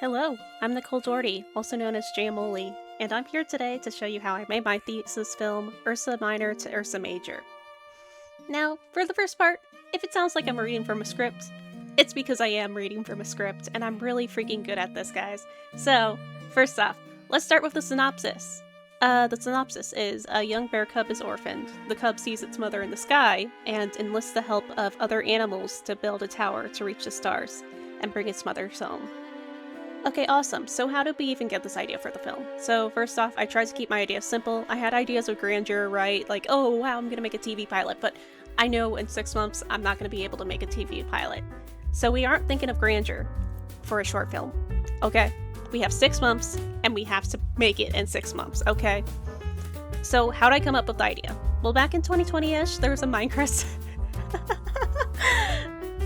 Hello, I'm Nicole Dougherty, also known as Jamoli, and I'm here today to show you how I made my thesis film, Ursa Minor to Ursa Major. Now, for the first part, if it sounds like I'm reading from a script, it's because I am reading from a script, and I'm really freaking good at this, guys. So, first off, let's start with the synopsis. The synopsis is, a young bear cub is orphaned. The cub sees its mother in the sky, and enlists the help of other animals to build a tower to reach the stars, and bring its mother home. Okay, awesome. So how did we even get this idea for the film? So first off, I tried to keep my ideas simple. I had ideas of grandeur, right? Like, oh wow, I'm gonna make a TV pilot, but I know in 6 months I'm not gonna be able to make a TV pilot. So we aren't thinking of grandeur for a short film, okay? We have 6 months and we have to make it in 6 months, okay? So how'd I come up with the idea? Well, back in 2020-ish, there was a Minecraft...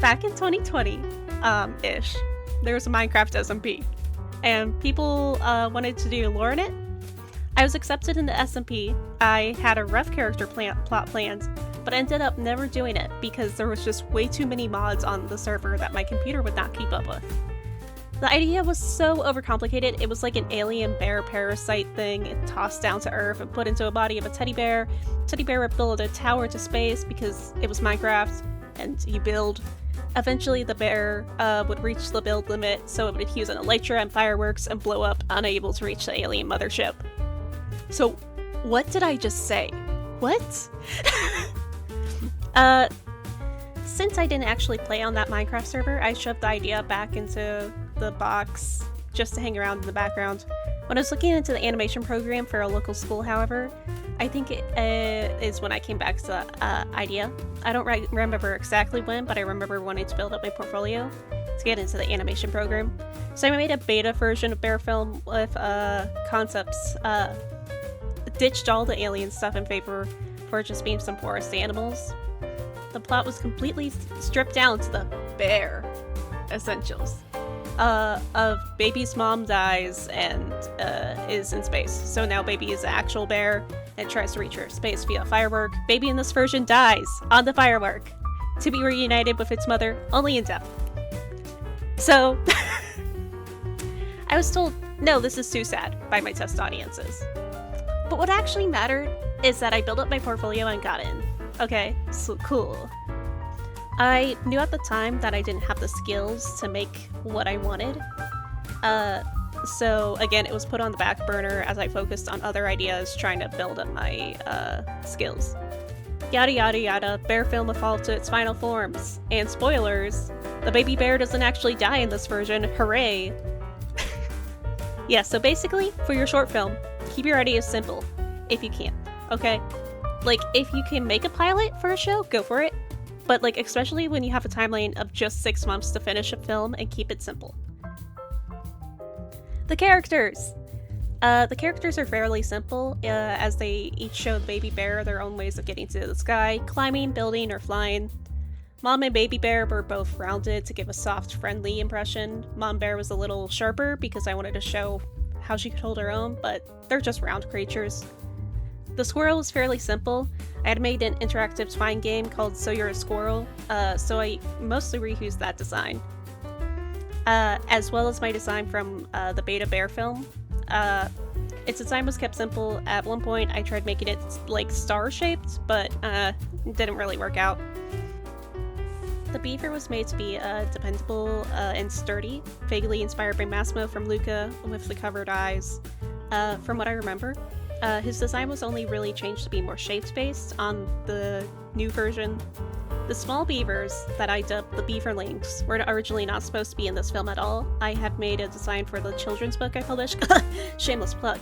back in 2020-ish, there was a Minecraft SMP, and people wanted to do lore in it. I was accepted in the SMP. I had a rough character plot planned, but ended up never doing it because there was just way too many mods on the server that my computer would not keep up with. The idea was so overcomplicated. It was like an alien bear parasite thing tossed down to Earth and put into a body of a teddy bear. Teddy bear would build a tower to space because it was Minecraft, and you build. Eventually, the bear would reach the build limit, so it would use an elytra and fireworks and blow up, unable to reach the alien mothership. So, what did I just say? What? Since I didn't actually play on that Minecraft server, I shoved the idea back into the box just to hang around in the background. When I was looking into the animation program for a local school, however, I think it is when I came back to the idea. I don't remember exactly when, but I remember wanting to build up my portfolio to get into the animation program. So I made a beta version of Bear Film with concepts, ditched all the alien stuff in favor for just being some forest animals. The plot was completely stripped down to the bare essentials. Of baby's mom dies and is in space. So now baby is an actual bear and tries to reach her space via firework. Baby in this version dies on the firework to be reunited with its mother only in death. So I was told, no, this is too sad by my test audiences. But what actually mattered is that I built up my portfolio and got in. Okay, so cool. I knew at the time that I didn't have the skills to make what I wanted. So again, it was put on the back burner as I focused on other ideas trying to build up my skills. Yada yada yada, bear film evolved to its final forms. And spoilers, the baby bear doesn't actually die in this version, hooray! Yeah, so basically, for your short film, keep your ideas simple, if you can, okay? Like, if you can make a pilot for a show, go for it. But like, especially when you have a timeline of just 6 months to finish a film, and keep it simple. The characters! The characters are fairly simple, as they each show the baby bear their own ways of getting to the sky, climbing, building, or flying. Mom and baby bear were both rounded to give a soft, friendly impression. Mom bear was a little sharper because I wanted to show how she could hold her own, but they're just round creatures. The squirrel was fairly simple. I had made an interactive twine game called So You're a Squirrel, so I mostly reused that design. As well as my design from the beta bear film. Its design was kept simple. At one point I tried making it like star-shaped, but it didn't really work out. The beaver was made to be dependable and sturdy, vaguely inspired by Massimo from Luca with the covered eyes, from what I remember. His design was only really changed to be more shapes-based on the new version. The small beavers that I dubbed the beaverlings were originally not supposed to be in this film at all. I had made a design for the children's book I published. Shameless plug.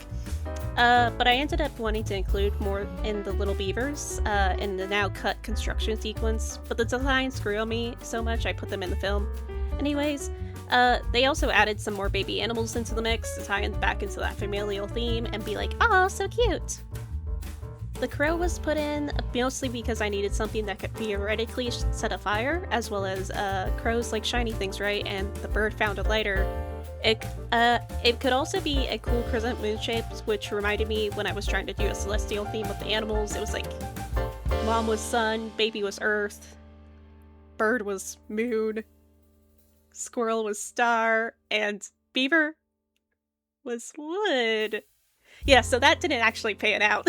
But I ended up wanting to include more in the little beavers in the now cut construction sequence, but the designs grew on me so much I put them in the film. Anyways, they also added some more baby animals into the mix to tie back into that familial theme and be like, oh, so cute! The crow was put in mostly because I needed something that could theoretically set a fire, as well as crows like shiny things, right? And the bird found a lighter. It could also be a cool crescent moon shape, which reminded me when I was trying to do a celestial theme with the animals. It was like, mom was sun, baby was earth, bird was moon, squirrel was star, and Beaver was wood. Yeah, so that didn't actually pan out.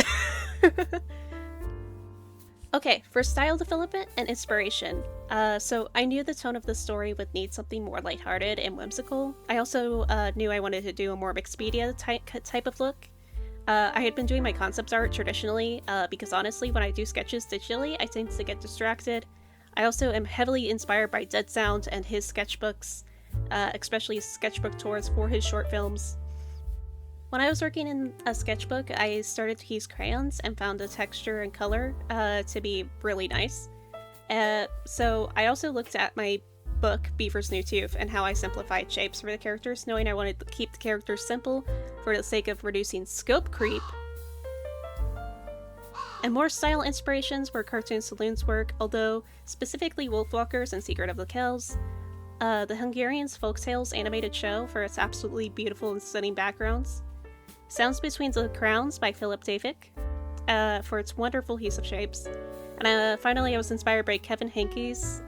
Okay, for style development and inspiration. So I knew the tone of the story would need something more lighthearted and whimsical. I also knew I wanted to do a more mixed media type of look. I had been doing my concept art traditionally, because honestly, when I do sketches digitally, I tend to get distracted. I also am heavily inspired by Dead Sound and his sketchbooks, especially sketchbook tours for his short films. When I was working in a sketchbook, I started to use crayons and found the texture and color to be really nice. So I also looked at my book, Beaver's New Tooth, and how I simplified shapes for the characters, knowing I wanted to keep the characters simple for the sake of reducing scope creep. And more style inspirations were cartoon saloons work, although specifically Wolfwalkers and Secret of the Kells. The Hungarian's Folktales animated show for its absolutely beautiful and stunning backgrounds. Sounds Between the Crowns by Philip Davik, for its wonderful use of shapes. And finally, I was inspired by Kevin Hankey's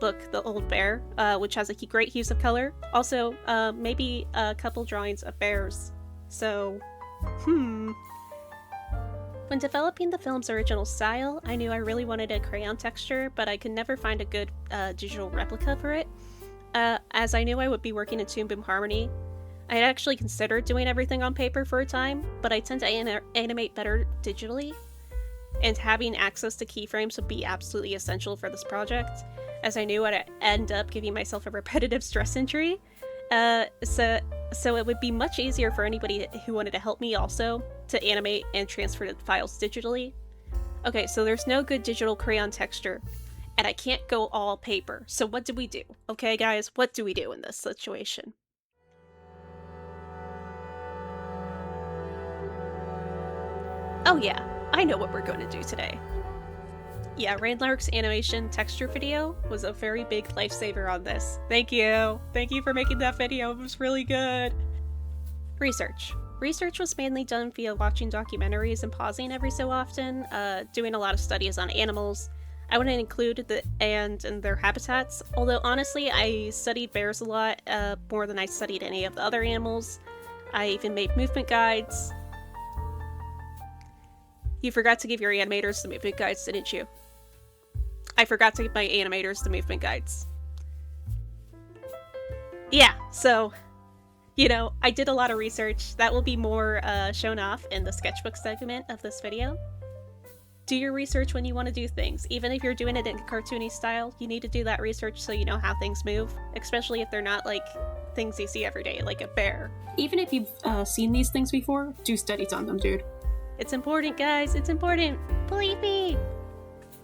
book, The Old Bear, which has a great use of color. Also, maybe a couple drawings of bears. So, When developing the film's original style, I knew I really wanted a crayon texture, but I could never find a good digital replica for it. As I knew I would be working in Toon Boom Harmony, I had actually considered doing everything on paper for a time, but I tend to animate better digitally, and having access to keyframes would be absolutely essential for this project, as I knew I'd end up giving myself a repetitive stress injury. So it would be much easier for anybody who wanted to help me also to animate and transfer the files digitally. Okay, so there's no good digital crayon texture, and I can't go all paper. So what do we do? Okay, guys, what do we do in this situation? Oh yeah, I know what we're going to do today. Yeah, Rainlark's animation texture video was a very big lifesaver on this. Thank you! Thank you for making that video, it was really good! Research. Research was mainly done via watching documentaries and pausing every so often, doing a lot of studies on animals. I wouldn't include the and their habitats, although honestly I studied bears a lot, more than I studied any of the other animals. I even made movement guides. You forgot to give your animators the movement guides, didn't you? I forgot to give my animators the movement guides. Yeah, so, you know, I did a lot of research. That will be more shown off in the sketchbook segment of this video. Do your research when you want to do things. Even if you're doing it in a cartoony style, you need to do that research so you know how things move, especially if they're not like things you see every day, like a bear. Even if you've seen these things before, do studies on them, dude. It's important, guys. It's important. Believe me.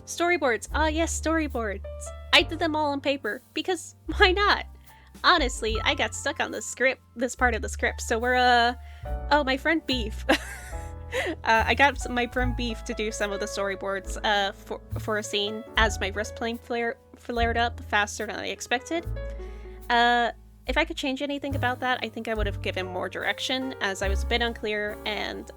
Storyboards. Ah, yes, storyboards. I did them all on paper because why not? Honestly, I got stuck on this part of the script. So we're oh, my friend Beef. I got my friend Beef to do some of the storyboards for a scene as my wrist plane flared up faster than I expected. If I could change anything about that, I think I would have given more direction, as I was a bit unclear, and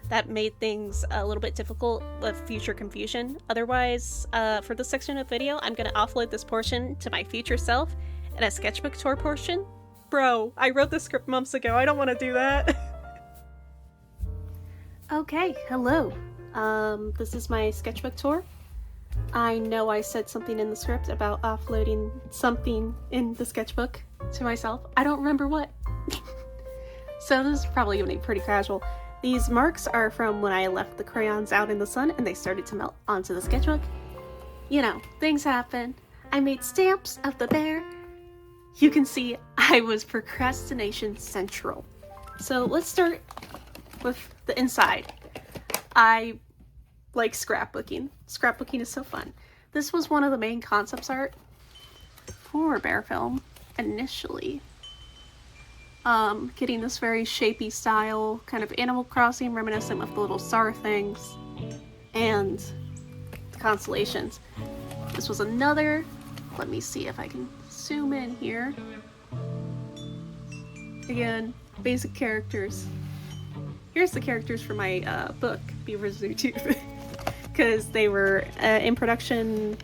that made things a little bit difficult with future confusion. Otherwise, for this section of video, I'm going to offload this portion to my future self and a sketchbook tour portion. Bro, I wrote this script months ago. I don't want to do that. Okay, hello. This is my sketchbook tour. I know I said something in the script about offloading something in the sketchbook to myself. I don't remember what. So this is probably going to be pretty casual. These marks are from when I left the crayons out in the sun and they started to melt onto the sketchbook. You know, things happen. I made stamps of the bear. You can see I was procrastination central. So let's start with the inside. I like scrapbooking. Scrapbooking is so fun. This was one of the main concepts art for bear film initially. Getting this very shapy style, kind of Animal Crossing reminiscent of the little star things and the constellations. This was another, let me see if I can zoom in here. Again, basic characters. Here's the characters for my book, Beaver's New Tooth, because they were in production.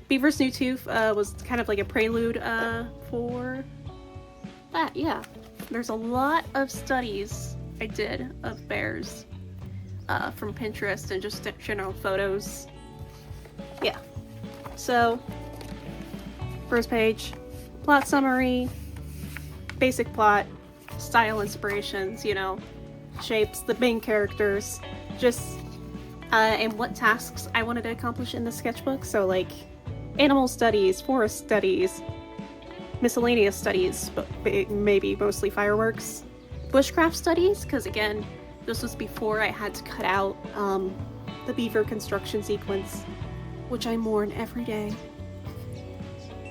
Beaver's New Tooth was kind of like a prelude for that, yeah. There's a lot of studies I did of bears from Pinterest and just general photos. Yeah. So, first page, plot summary, basic plot, style inspirations, you know, shapes, the main characters, just, and what tasks I wanted to accomplish in the sketchbook. So, like, animal studies, forest studies, miscellaneous studies, but maybe mostly fireworks, bushcraft studies, because again, this was before I had to cut out the beaver construction sequence, which I mourn every day.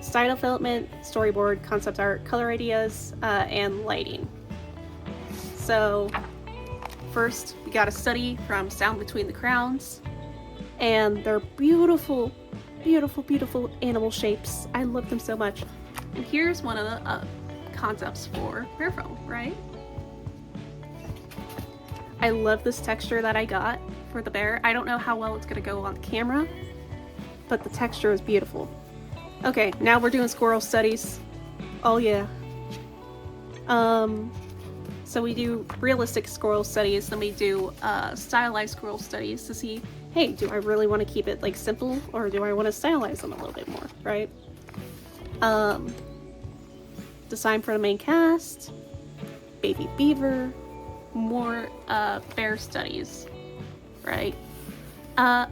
Style development, storyboard, concept art, color ideas, and lighting. So, first, we got a study from Sound Between the Crowns, and they're beautiful, beautiful, beautiful animal shapes. I love them so much. And here's one of the concepts for bear foam, right? I love this texture that I got for the bear. I don't know how well it's gonna go on camera, but the texture is beautiful. Okay, now we're doing squirrel studies. Oh yeah. So we do realistic squirrel studies, then we do stylized squirrel studies to see, hey, do I really want to keep it like simple, or do I want to stylize them a little bit more, right? Design for the main cast, baby beaver, more bear studies, right?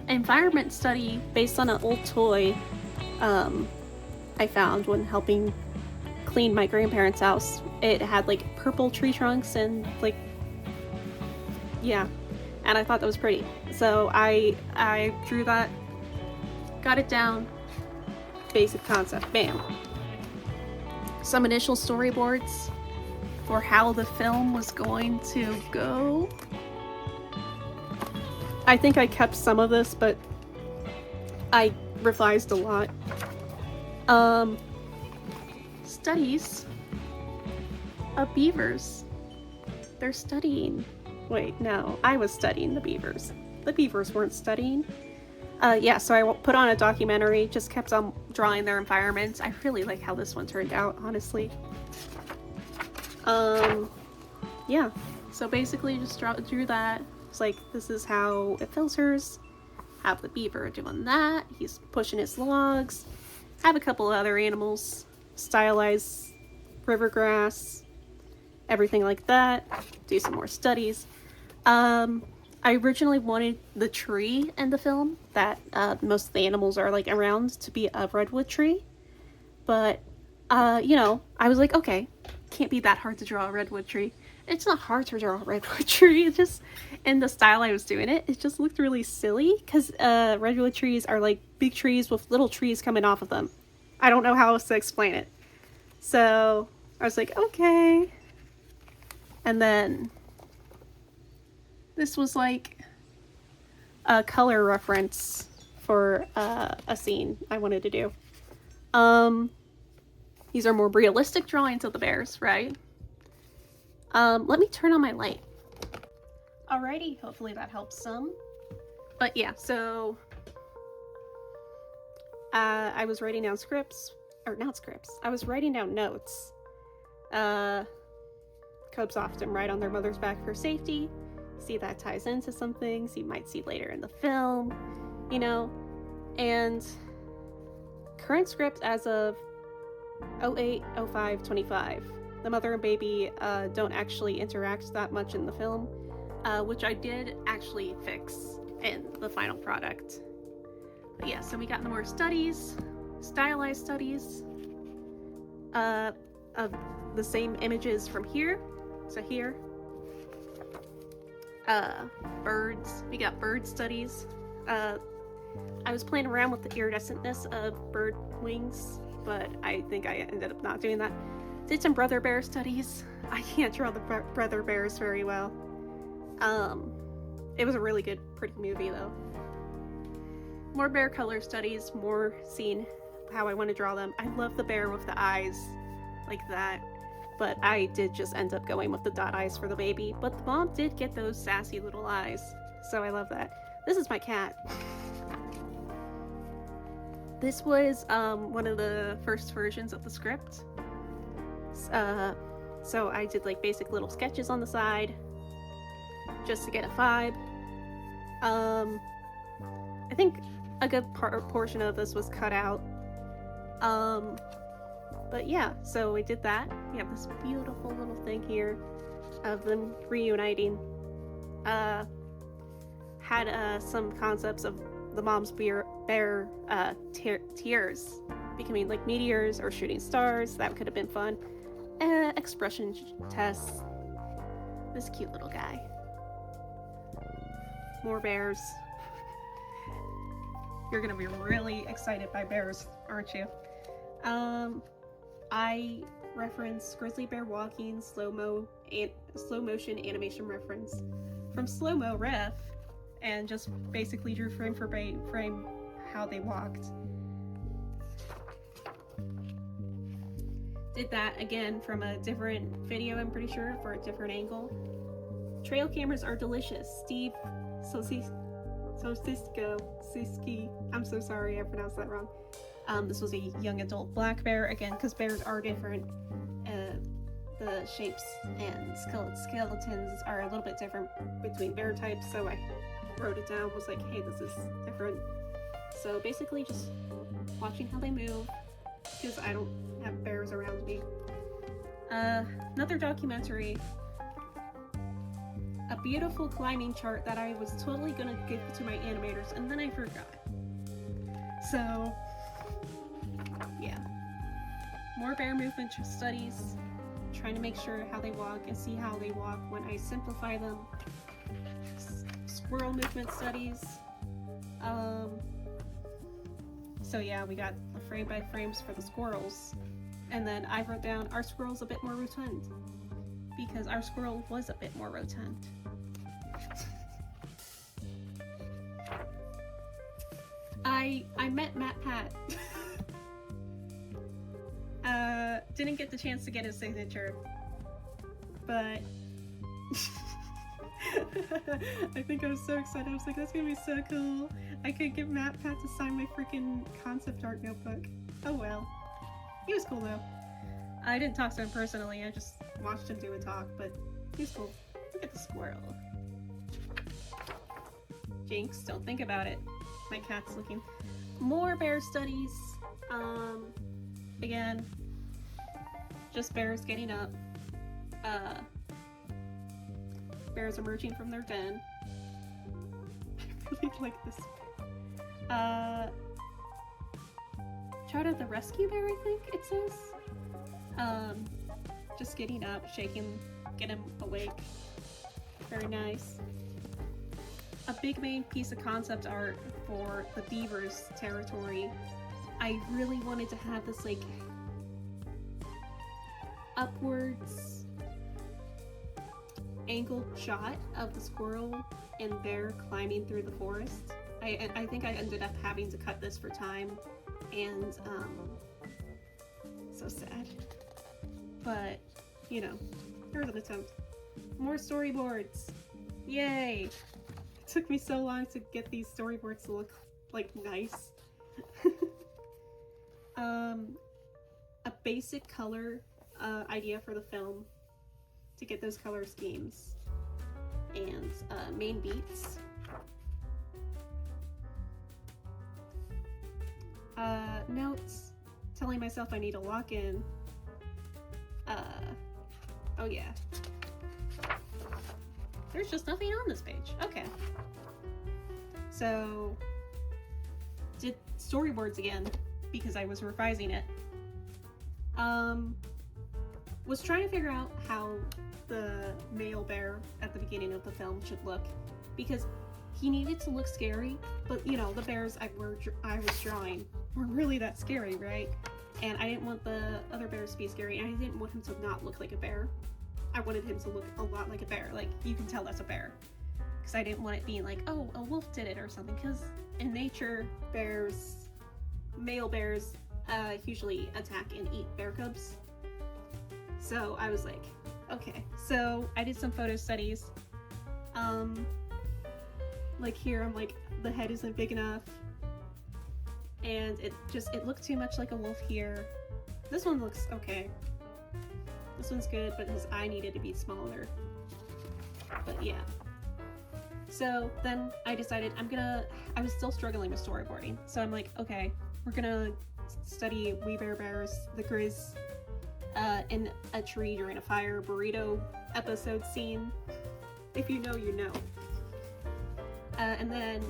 Environment study based on an old toy I found when helping clean my grandparents' house. It had like purple tree trunks and like, yeah, and I thought that was pretty. So I drew that, got it down, basic concept, bam. Some initial storyboards for how the film was going to go. I think I kept some of this, but I revised a lot. Studies of beavers. They're studying. Wait, no, I was studying the beavers. The beavers weren't studying. Yeah, so I put on a documentary, just kept on drawing their environments. I really like how this one turned out, honestly. Yeah, so basically just drew that. It's like, this is how it filters. Have the beaver doing that. He's pushing his logs. Have a couple of other animals. Stylize river grass. Everything like that. Do some more studies. I originally wanted the tree in the film that most of the animals are like around to be a redwood tree. But, you know, I was like, okay, can't be that hard to draw a redwood tree. It's not hard to draw a redwood tree. It just, in the style I was doing it, it just looked really silly because redwood trees are like big trees with little trees coming off of them. I don't know how else to explain it. So I was like, okay. And then this was like a color reference for a scene I wanted to do. These are more realistic drawings of the bears, right? Let me turn on my light. Alrighty, hopefully that helps some. But yeah, so I was writing down scripts, or not scripts, I was writing down notes. Cubs often ride on their mother's back for safety. See, that ties into some things you might see later in the film, you know. And current script as of 08/05/25. The mother and baby don't actually interact that much in the film, which I did actually fix in the final product. But yeah, so we got more studies, stylized studies of the same images from here. So here, birds. We got bird studies. I was playing around with the iridescentness of bird wings, but I think I ended up not doing that. Did some brother bear studies. I can't draw the brother bears very well. It was a really good, pretty movie though. More bear color studies, more seeing how I want to draw them. I love the bear with the eyes like that, but I did just end up going with the dot eyes for the baby. But the mom did get those sassy little eyes, so I love that. This is my cat. This was one of the first versions of the script. So I did like basic little sketches on the side just to get a vibe. I think a good portion of this was cut out. But yeah, so we did that. We have this beautiful little thing here of them reuniting. Had some concepts of the mom's bear tears becoming like meteors or shooting stars. That could have been fun. Expression tests. This cute little guy. More bears. You're gonna be really excited by bears, aren't you? I reference grizzly bear walking slow motion animation reference from Slow Mo Ref, and just basically drew frame for frame how they walked. Did that again from a different video, I'm pretty sure, for a different angle. Trail cameras are delicious. Steve Siski. I'm so sorry, I pronounced that wrong. This was a young adult black bear, again, because bears are different. The shapes and skeletons are a little bit different between bear types, so I wrote it down, was like, hey, this is different. So basically just watching how they move, because I don't have bears around me. Another documentary. A beautiful climbing chart that I was totally gonna give to my animators, and then I forgot. So, yeah. More bear movement studies, trying to make sure how they walk and see how they walk when I simplify them. Squirrel movement studies. So yeah, we got the frame by frames for the squirrels. And then I wrote down, our squirrel's a bit more rotund. Because our squirrel was a bit more rotund. I met Matt Pat. Didn't get the chance to get his signature, but I think I was so excited. I was like, that's gonna be so cool. I could get Matt Pat to sign my freaking concept art notebook. Oh well. He was cool though. I didn't talk to him personally, I just watched him do a talk, but he's cool. Look at the squirrel. Jinx, don't think about it. My cat's looking. More bear studies. Again, just bears getting up. Bears emerging from their den. I really like this. Shout out the rescue bear, I think it says. Just getting up, shaking, get him awake. Very nice. A big main piece of concept art for the beavers territory. I really wanted to have this like upwards angled shot of the squirrel and bear climbing through the forest. I think I ended up having to cut this for time, and so sad. But, you know, there was an attempt. More storyboards! Yay! It took me so long to get these storyboards to look, like, nice. A basic color idea for the film to get those color schemes. And main beats. Notes. Telling myself I need to lock in. Oh yeah. There's just nothing on this page. Okay. So, did storyboards again, because I was revising it. Was trying to figure out how the male bear at the beginning of the film should look, because he needed to look scary, but you know, the bears I was drawing were really that scary, right? And I didn't want the other bears to be scary, and I didn't want him to not look like a bear. I wanted him to look a lot like a bear, like you can tell that's a bear. Because I didn't want it being like, oh, a wolf did it or something, because in nature, male bears usually attack and eat bear cubs. So I was like, okay. So I did some photo studies. Like here, I'm like, the head isn't big enough. And it looked too much like a wolf here. This one looks okay. This one's good, but his eye needed to be smaller. But yeah. So then I decided I was still struggling with storyboarding. So I'm like, okay, we're gonna study We Bear Bears, the Grizz, in a tree during a fire burrito episode scene. If you know, you know. And then,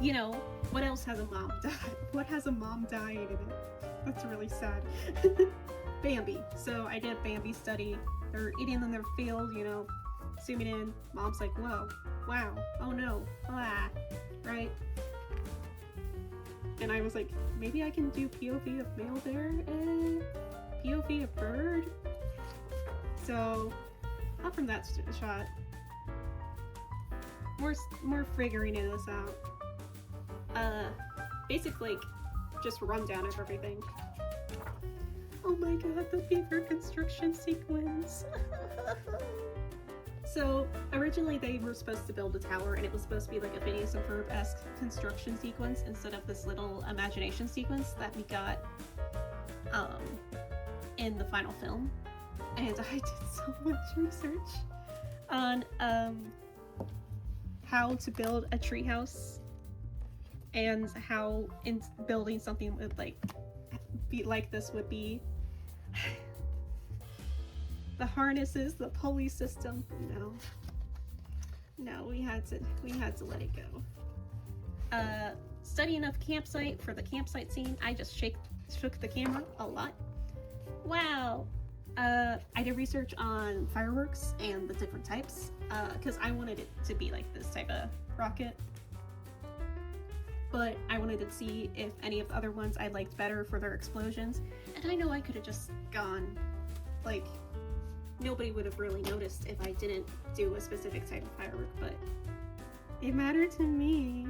you know, what else has a mom die? What has a mom dying in it? That's really sad. Bambi. So I did a Bambi study. They're eating in their field, you know, zooming in. Mom's like, whoa, wow, oh no, ah, right? And I was like, maybe I can do POV of male bear and POV of bird. So, not from that shot. More figuring this out. Basically, just rundown of everything. Oh my god, the beaver construction sequence. So, originally they were supposed to build a tower, and it was supposed to be like a Phineas and Ferb-esque construction sequence instead of this little imagination sequence that we got in the final film. And I did so much research on how to build a treehouse and how building something would be like this would be. The harnesses, the pulley system. No, we had to let it go. Studying of campsite for the campsite scene, I just shook the camera a lot. Wow. I did research on fireworks and the different types, because I wanted it to be like this type of rocket. But I wanted to see if any of the other ones I liked better for their explosions. And I know I could have just gone, like, nobody would have really noticed if I didn't do a specific type of firework, but it mattered to me.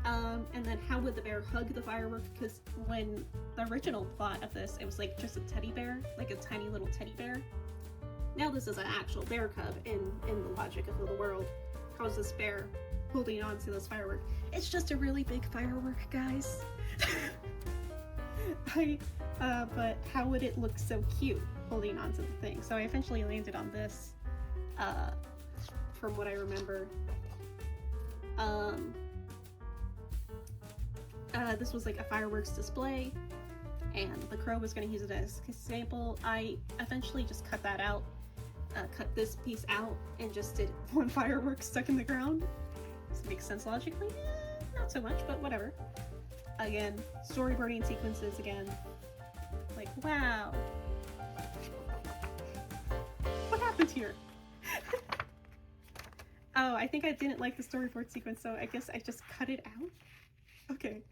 And then how would the bear hug the firework? Because when the original plot of this, it was like just a teddy bear, like a tiny little teddy bear. Now this is an actual bear cub in the logic of the world. How's this bear holding on to this firework? It's just a really big firework, guys. But how would it look so cute holding on to the thing? So I eventually landed on this, from what I remember. This was like a fireworks display, and the crow was going to use it as a sample. I eventually just cut that out, cut this piece out, and just did one firework stuck in the ground. Does it make sense logically? Not so much, but whatever. Again, storyboarding sequences again. Like, wow. What happened here? Oh, I think I didn't like the storyboard sequence, so I guess I just cut it out? Okay.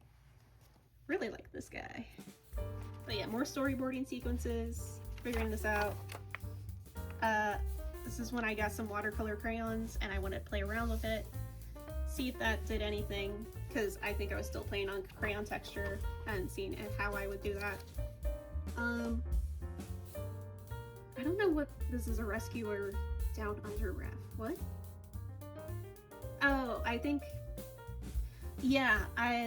Really like this guy. But yeah, more storyboarding sequences, figuring this out. This is when I got some watercolor crayons and I wanted to play around with it. See if that did anything, because I think I was still playing on crayon texture and seeing how I would do that. I don't know what this is, a rescuer down under raft. What? Oh, I think, yeah,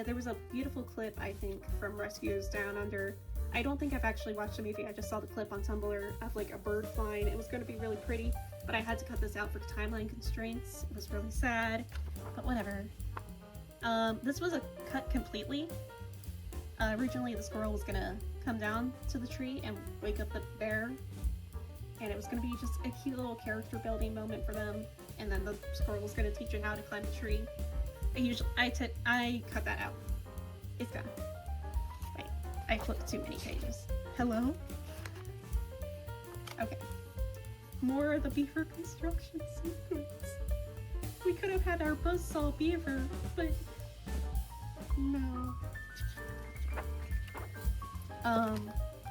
there was a beautiful clip, I think, from Rescuers Down Under. I don't think I've actually watched the movie, I just saw the clip on Tumblr of like a bird flying. It was going to be really pretty, but I had to cut this out for timeline constraints. It was really sad, but whatever. This was a cut completely. Originally the squirrel was gonna come down to the tree and wake up the bear, and it was gonna be just a cute little character building moment for them, and then the squirrel was gonna teach it how to climb a tree. I cut that out. It's gone. Wait, I flipped too many pages. Hello? Okay. More of the beaver construction sequence. We could have had our buzzsaw beaver, but no.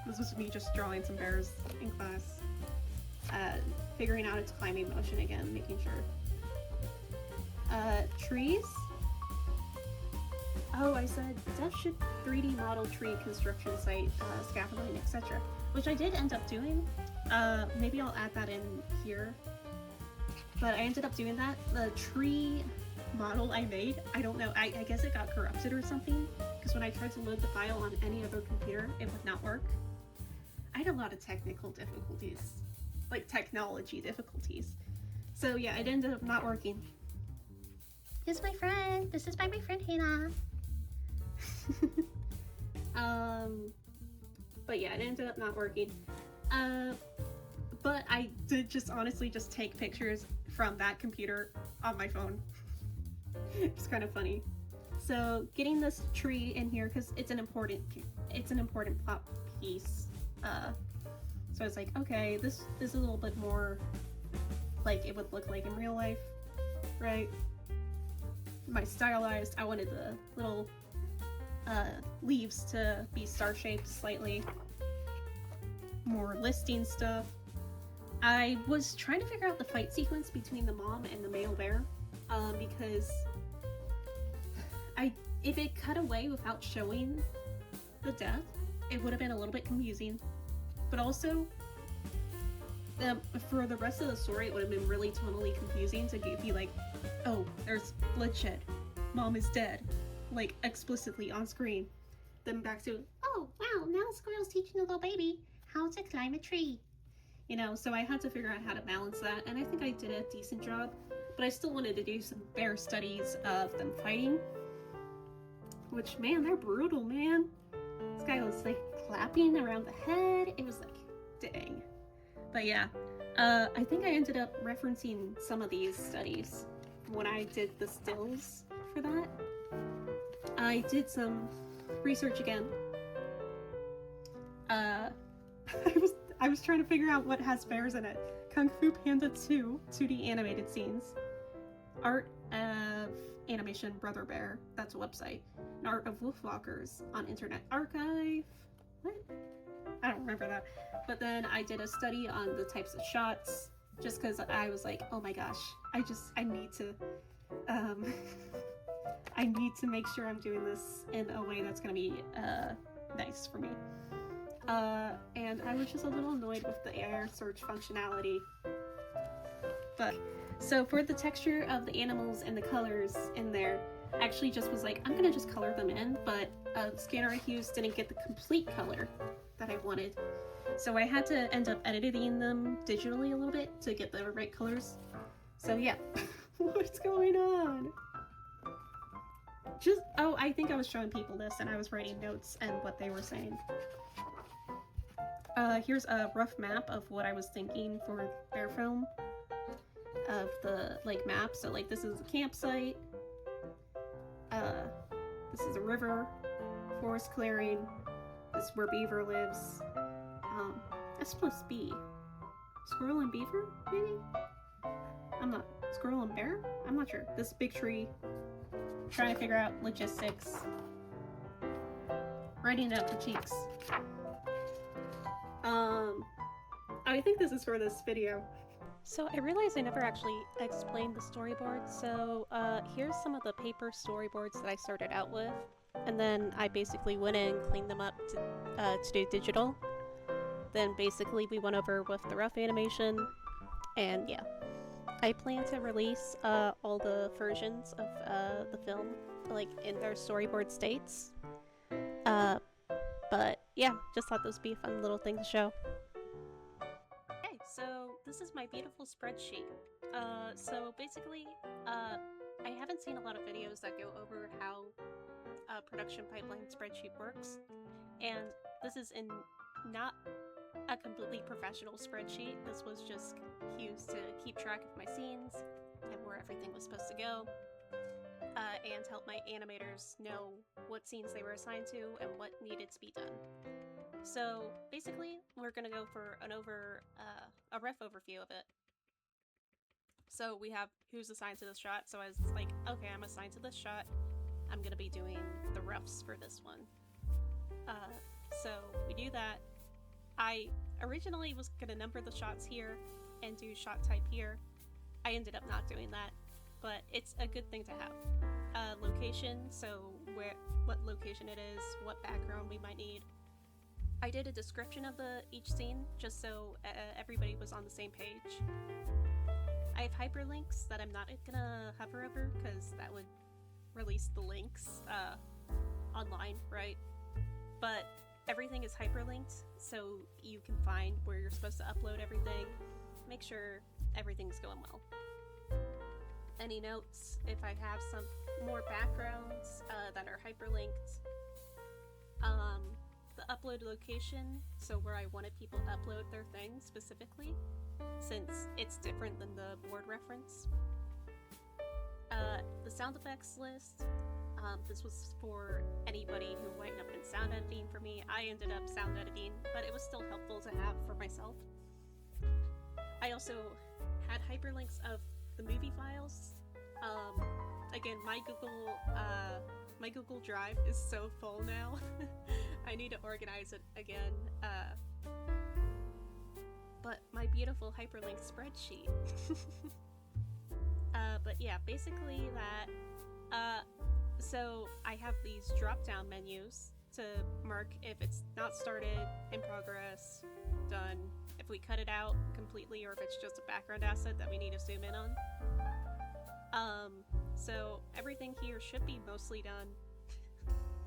This was me just drawing some bears in class. Figuring out its climbing motion again, making sure. Trees? Oh, I said Dev should 3D model tree construction site, scaffolding, etc. Which I did end up doing. Maybe I'll add that in here. But I ended up doing that. The tree model I made, I don't know, I guess it got corrupted or something. Because when I tried to load the file on any other computer, it would not work. I had a lot of technical difficulties, like technology difficulties. So yeah, it ended up not working. This is my friend. This is by my friend Hannah. But yeah, it ended up not working. But I did just honestly just take pictures from that computer on my phone. It's kind of funny. So getting this tree in here, because it's an important plot piece. So I was like, okay, this is a little bit more like it would look like in real life, right? My stylized, I wanted the little leaves to be star-shaped slightly. More listing stuff. I was trying to figure out the fight sequence between the mom and the male bear, because if it cut away without showing the death, it would have been a little bit confusing. But also, for the rest of the story, it would have been really tonally confusing to be like, oh, there's bloodshed, mom is dead, like explicitly on screen. Then back to, oh wow, now Squirrel's teaching the little baby how to climb a tree. You know, so I had to figure out how to balance that, and I think I did a decent job. But I still wanted to do some bear studies of them fighting. Which, man, they're brutal, man. This guy was like clapping around the head. It was like, dang. But yeah, I think I ended up referencing some of these studies when I did the stills for that. I did some research again. I was trying to figure out what has bears in it. Kung Fu Panda 2 2D animated scenes. Art of Animation Brother Bear, that's a website. And Art of Wolfwalkers on Internet Archive. What? I don't remember that. But then I did a study on the types of shots, just because I was like, oh my gosh, I need to I need to make sure I'm doing this in a way that's gonna be nice for me. And I was just a little annoyed with the air search functionality. But, so for the texture of the animals and the colors in there, I actually just was like, I'm gonna just color them in, but the scanner I used didn't get the complete color that I wanted. So I had to end up editing them digitally a little bit to get the right colors. So yeah, what's going on? I think I was showing people this and I was writing notes and what they were saying. Here's a rough map of what I was thinking for bear film. Of the, map. So, this is a campsite. This is a river. Forest clearing. This is where beaver lives. That's supposed to be squirrel and beaver, maybe? Squirrel and bear? I'm not sure. This big tree. Trying to figure out logistics. Writing it up the cheeks. I think this is for this video. So I realized I never actually explained the storyboard, so here's some of the paper storyboards that I started out with, and then I basically went in and cleaned them up to do digital. Then basically we went over with the rough animation, and yeah. I plan to release all the versions of the film, in their storyboard states. But yeah, just thought this would be a fun little thing to show. Okay, so this is my beautiful spreadsheet. So basically, I haven't seen a lot of videos that go over how a production pipeline spreadsheet works, and this is not a completely professional spreadsheet. This was just used to keep track of my scenes and where everything was supposed to go, and help my animators know what scenes they were assigned to and what needed to be done. So basically, we're gonna go for a rough overview of it. So we have who's assigned to this shot. So I was like, okay, I'm assigned to this shot. I'm gonna be doing the roughs for this one. So we do that. I originally was gonna number the shots here and do shot type here. I ended up not doing that, but it's a good thing to have. Location, so what location it is, what background we might need. I did a description of each scene just so everybody was on the same page. I have hyperlinks that I'm not gonna hover over because that would release the links online, right? But everything is hyperlinked, so you can find where you're supposed to upload everything. Make sure everything's going well. Any notes? If I have some more backgrounds that are hyperlinked, the upload location, so where I wanted people to upload their things specifically, since it's different than the board reference. The sound effects list, this was for anybody who might have been sound editing for me. I ended up sound editing, but it was still helpful to have for myself. I also had hyperlinks of the movie files. Again, my Google Drive is so full now. I need to organize it again. But my beautiful hyperlink spreadsheet. But yeah, basically that. So I have these drop-down menus to mark if it's not started, in progress, done, if we cut it out completely, or if it's just a background asset that we need to zoom in on. So everything here should be mostly done.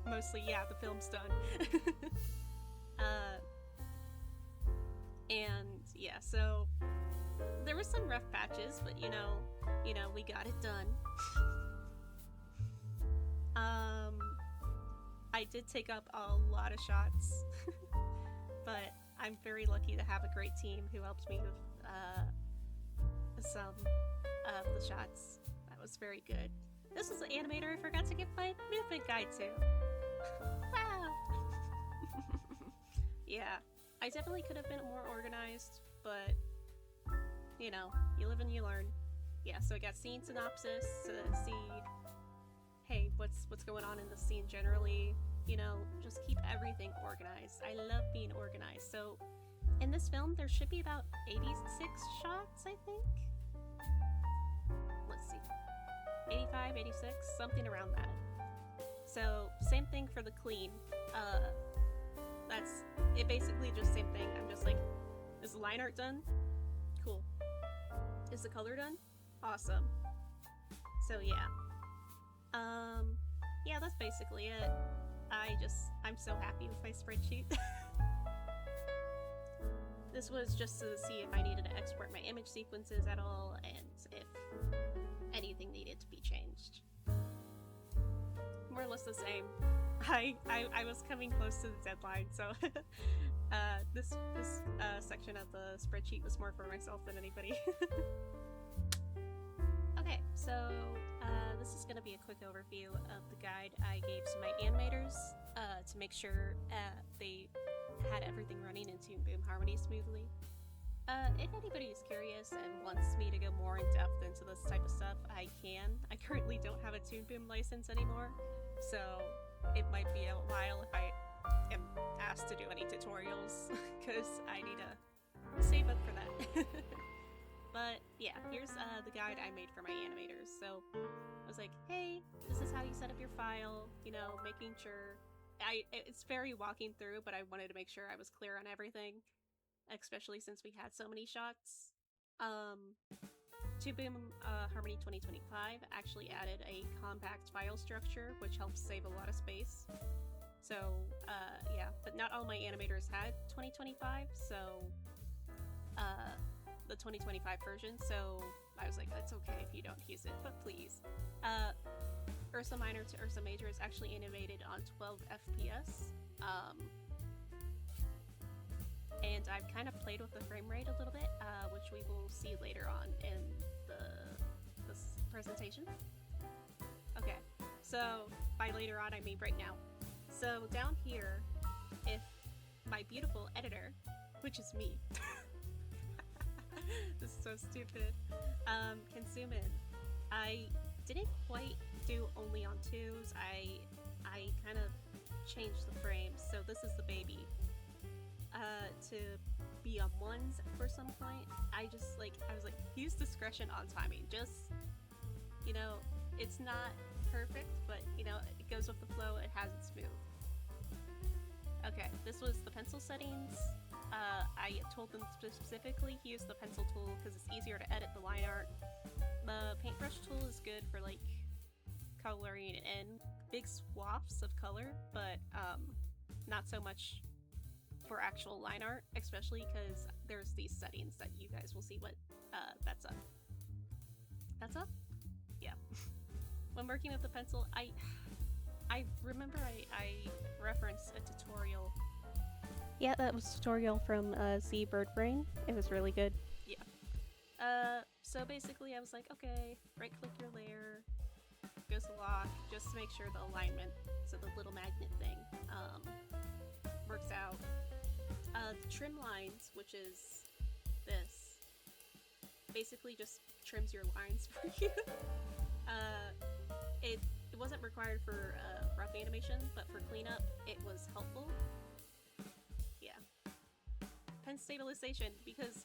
Mostly, yeah, the film's done. And yeah, so there was some rough patches, but you know, we got it done. I did take up a lot of shots, but I'm very lucky to have a great team who helped me with some of the shots. That was very good. This was an animator I forgot to give my movement guide to. Wow! Yeah, I definitely could have been more organized, but you know, you live and you learn. Yeah, so I got scene synopsis to see, hey, what's going on in the scene generally. You know, just keep everything organized. I love being organized. So in this film, there should be about 86 shots, I think. Let's see. 85, 86, something around that. So same thing for the clean. That's it, basically just same thing. I'm just like, is the line art done? Cool. Is the color done? Awesome. So yeah. Yeah, that's basically it. I'm so happy with my spreadsheet. This was just to see if I needed to export my image sequences at all, and if anything needed to be changed. More or less the same. I was coming close to the deadline, so this section of the spreadsheet was more for myself than anybody. Okay, so this is going to be a quick overview of the guide I gave to my animators to make sure they had everything running in Toon Boom Harmony smoothly. If anybody is curious and wants me to go more in depth into this type of stuff, I can. I currently don't have a Toon Boom license anymore, so it might be a while if I am asked to do any tutorials, because I need to save up for that. But yeah, here's the guide I made for my animators. So I was like, hey, this is how you set up your file, you know, making sure. It's very walking through, but I wanted to make sure I was clear on everything, especially since we had so many shots. Toon Boom Harmony 2025 actually added a compact file structure, which helps save a lot of space. So yeah, but not all my animators had 2025, so the 2025 version, so I was like, it's okay if you don't use it, but please. Ursa Minor to Ursa Major is actually animated on 12 FPS, and I've kind of played with the frame rate a little bit, which we will see later on in this presentation. Okay, so by later on, I mean right now. So down here, if my beautiful editor, which is me, this is so stupid, can zoom in. I didn't quite do only on 2s. I kind of changed the frames. So this is the baby. To be on 1s for some point. I was like, use discretion on timing. Just, you know, it's not perfect, but you know, it goes with the flow. It has its move. Okay, this was the pencil settings. I told them specifically use the pencil tool because it's easier to edit the line art. The paintbrush tool is good for like coloring in big swaths of color, but not so much for actual line art, especially because there's these settings that you guys will see what that's up. That's up? Yeah. When working with the pencil, I remember I referenced a tutorial. Yeah, that was a tutorial from Z Bird Brain. It was really good. Yeah. So basically I was like, okay, right click your layer, go to lock, just to make sure the alignment, so the little magnet thing, works out. The trim lines, which is this, basically just trims your lines for you. It wasn't required for rough animation, but for cleanup, it was helpful. Yeah. Pen stabilization, because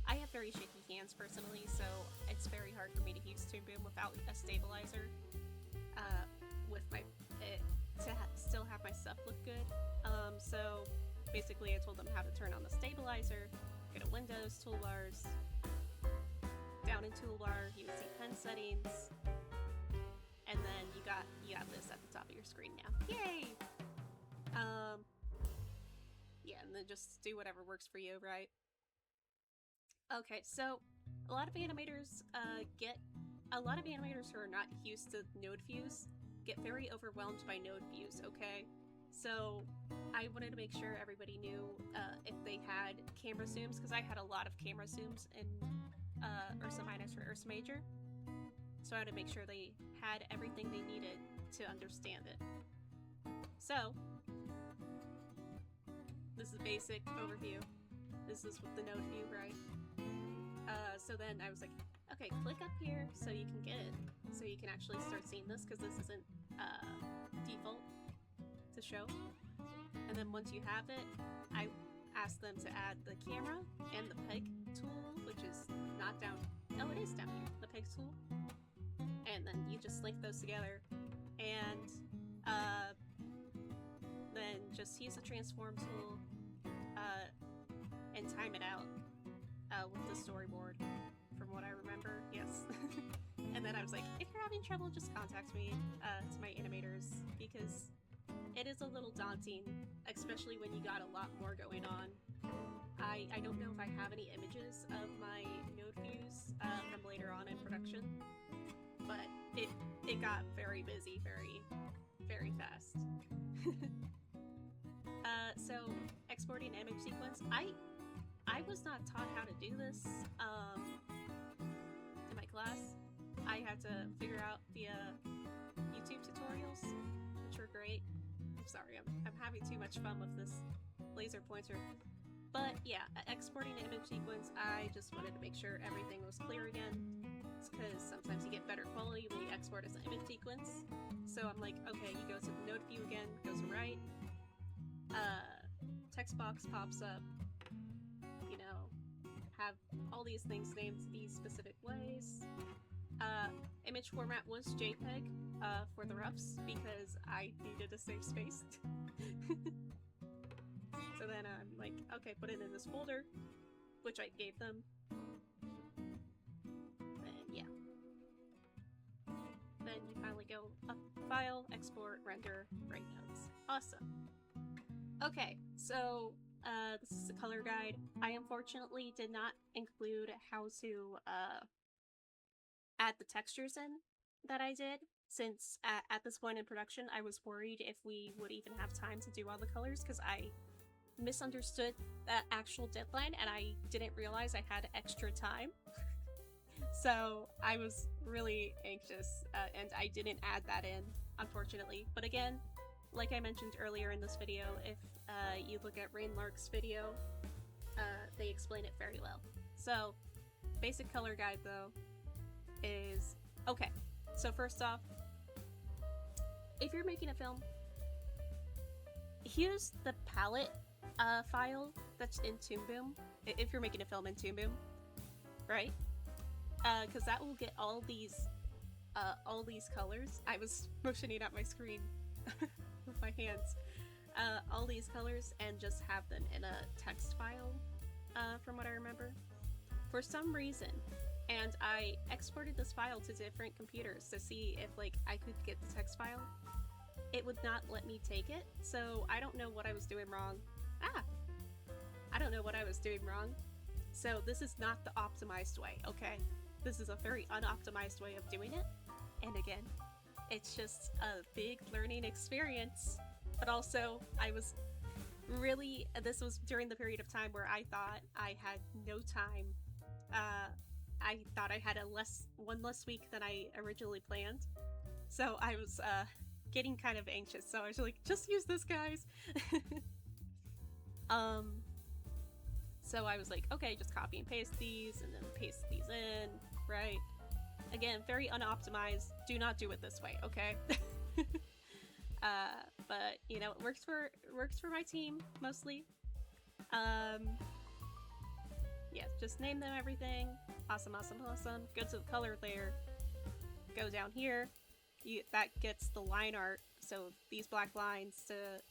I have very shaky hands personally, so it's very hard for me to use Toon Boom without a stabilizer. With my still have my stuff look good. So basically, I told them how to turn on the stabilizer. Go to Windows, Toolbars, down in Toolbar, you would see pen settings, and then you got this at the top of your screen now. Yay! Yeah, and then just do whatever works for you, right? Okay, so a lot of animators who are not used to node views get very overwhelmed by node views, okay? So I wanted to make sure everybody knew if they had camera zooms, because I had a lot of camera zooms in Ursa Minor or Ursa Major. So I had to make sure they had everything they needed to understand it. So this is a basic overview. This is with the node view, right? So then I was like, okay, click up here so you can get it, so you can actually start seeing this, because this isn't default to show. And then once you have it, I asked them to add the camera and the peg tool, which is not down. Oh, it is down here. The peg tool. And then you just link those together, and then just use the transform tool and time it out with the storyboard, from what I remember. Yes. And then I was like, if you're having trouble, just contact me to my animators, because it is a little daunting, especially when you got a lot more going on. I don't know if I have any images of my node views from later on in production, but it got very busy very, very fast. So exporting image sequence, I was not taught how to do this in my class. I had to figure out via YouTube tutorials, which were great. I'm sorry, I'm having too much fun with this laser pointer. But yeah, exporting an image sequence, I just wanted to make sure everything was clear again, because sometimes you get better quality when you export as an image sequence. So I'm like, okay, you go to the node view again, go to right, text box pops up, you know, have all these things named these specific ways. Image format was JPEG for the roughs, because I needed a safe space. So then I'm like, okay, put it in this folder, which I gave them. And yeah. Then you finally go up, file, export, render, write notes. Awesome. Okay, so this is the color guide. I unfortunately did not include how to add the textures in that I did, since at this point in production I was worried if we would even have time to do all the colors, because I misunderstood that actual deadline and I didn't realize I had extra time. So I was really anxious, and I didn't add that in, unfortunately. But again, like I mentioned earlier in this video, if you look at Raine Lark's video, they explain it very well. So, basic color guide though is, okay, so first off, if you're making a film, use the palette file that's in Toon Boom, if you're making a film in Toon Boom, right? Because that will get all these colors. I was motioning at my screen with my hands. All these colors, and just have them in a text file, from what I remember. For some reason, and I exported this file to different computers to see if I could get the text file. It would not let me take it, so I don't know what I was doing wrong. Ah! I don't know what I was doing wrong. So this is not the optimized way, okay? This is a very unoptimized way of doing it. And again, it's just a big learning experience. But also, I was really, this was during the period of time where I thought I had no time. I thought I had one less week than I originally planned. So I was getting kind of anxious. So I was like, just use this, guys. So I was like, okay, just copy and paste these and then paste these in, right? Again, very unoptimized. Do not do it this way, okay? But you know, it works for my team mostly. Yeah, just name them everything. Awesome. Go to the color layer. Go down here. That gets the line art. So these black lines to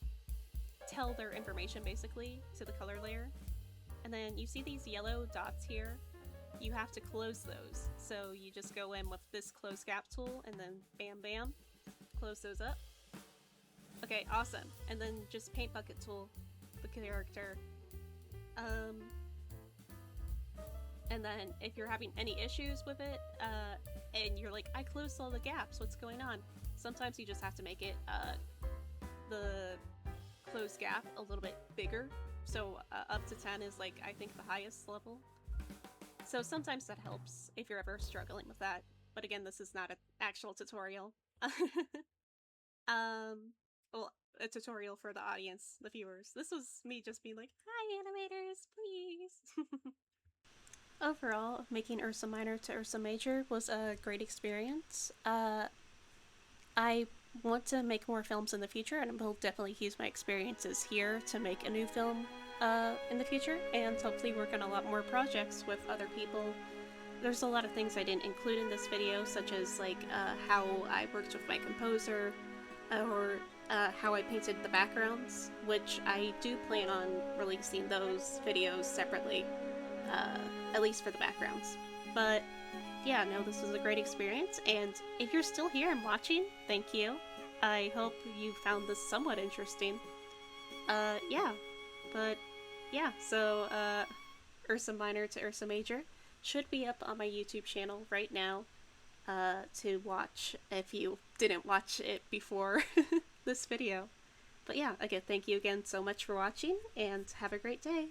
tell their information basically to the color layer. And then you see these yellow dots here. You have to close those. So you just go in with this close gap tool and then bam bam, close those up. Okay, awesome. And then just paint bucket tool the character. And then if you're having any issues with it, and you're like, I closed all the gaps, what's going on? Sometimes you just have to make it the closed gap a little bit bigger. So up to 10 is like, I think the highest level. So sometimes that helps if you're ever struggling with that. But again, this is not an actual tutorial. Well, a tutorial for the audience, the viewers. This was me just being like, hi animators, please. Overall, making Ursa Minor to Ursa Major was a great experience. I want to make more films in the future, and will definitely use my experiences here to make a new film in the future, and hopefully work on a lot more projects with other people. There's a lot of things I didn't include in this video, such as like how I worked with my composer, or how I painted the backgrounds, which I do plan on releasing those videos separately, at least for the backgrounds. But yeah, no, this was a great experience, and if you're still here and watching, thank you. I hope you found this somewhat interesting. So Ursa Minor to Ursa Major should be up on my YouTube channel right now to watch if you didn't watch it before this video. But yeah, again, thank you again so much for watching, and have a great day!